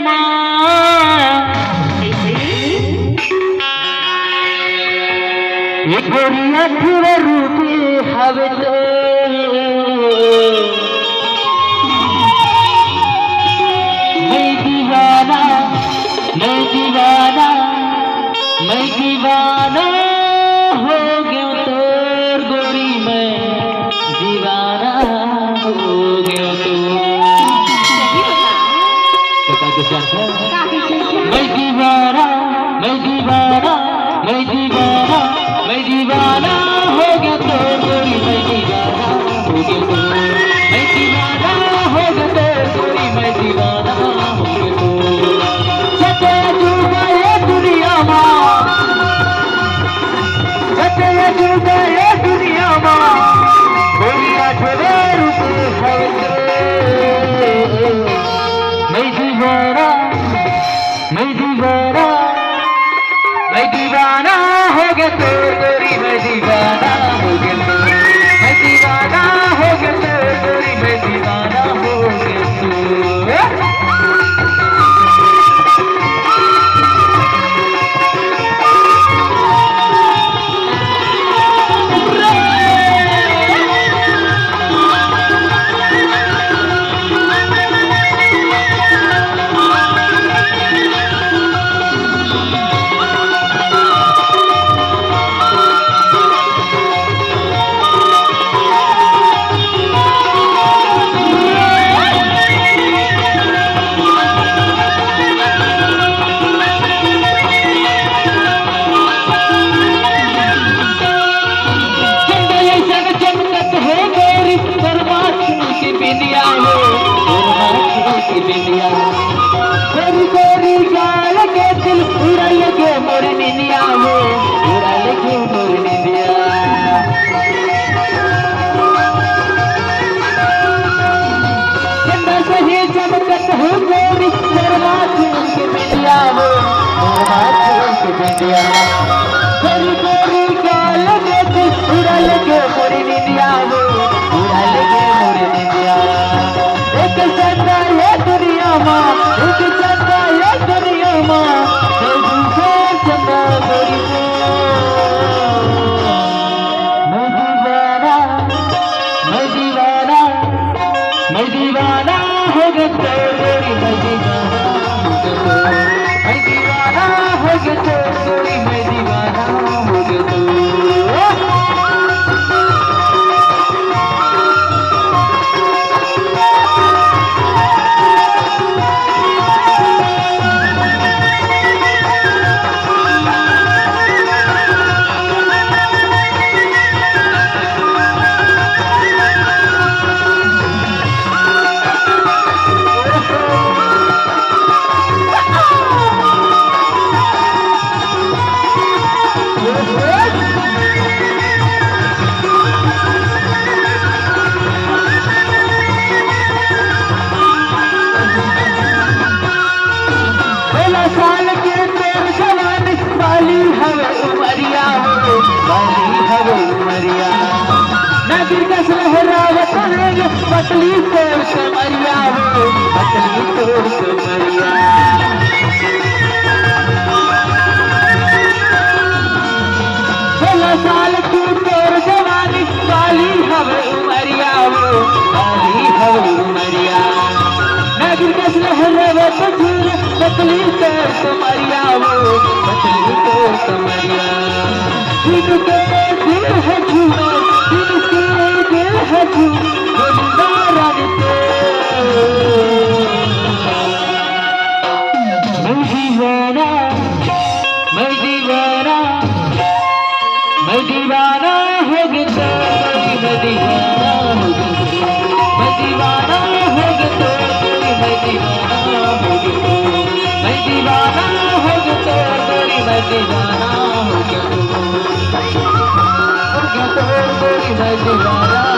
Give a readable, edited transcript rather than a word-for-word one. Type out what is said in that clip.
माँ ये गोरिया फिर रूपी हवे तो मैं दीवाना मैं दीवाना मैं दीवाना हो गया तोर गोरी मैं दीवाना हो गया तो मैं दीवाना मैं दीवाना मैं दीवाना मैं दीवाना हो गया तोर गोरी मैं दीवाना हो गया तो मैं दीवाना हो गया तोर गोरी मैं दीवाना हो गया तो सत्य जुगा ये दुनिया माँ सत्य जुगा ये दुनिया माँ गोरिया ठोरे रूप है मैं दीवाना मैं दीवाना मैं दीवाना हो गया तोर गोरी मैं दीवाना हो गया तो मैं दीवाना हो गया तोर गोरी मैं दीवाना हो गया तो गोरी गोरी गाल के दिल उड़ल के मोर निंदिया हो उड़ल के मोर निंदिया चंदा सही चमकत हो गोरी शर्मा के बिंदिया हो शर्मा के बिंदिया गोरी गोरी गाल के दिल उड़ल के मोर निंदिया हो उड़ल के मोर निंदिया एक चंदा ये दुनिया माँ एक चंदा ये दुनिया माँ दूसरे चंदा गोरी को मैं दीवाना मैं दीवाना मैं दीवाना हो गया तोर गोरी मैं दीवाना हो गया मैं दीवाना हो गया तोर गोरी मैं दीवाना हो गया तो पतली तोड़ कमरिया हो पतली तोड़ कमरिया 16 साल की तोर जवानी काली हवे उमरिया हो काली हवे उमरिया नगर कस लहरे पतली तोड़ कमरिया हो पतली तोड़ कमरिया दिल के दिल है झूठा दिल के दिल है झूठा मैं दीवाना मैं दीवाना मैं दीवाना हो गया मैं दीवाना हो गया मैं दीवाना हो गया मैं दीवाना हो गया मैं दीवाना हो गया मैं दीवाना हो गया मैं दीवाना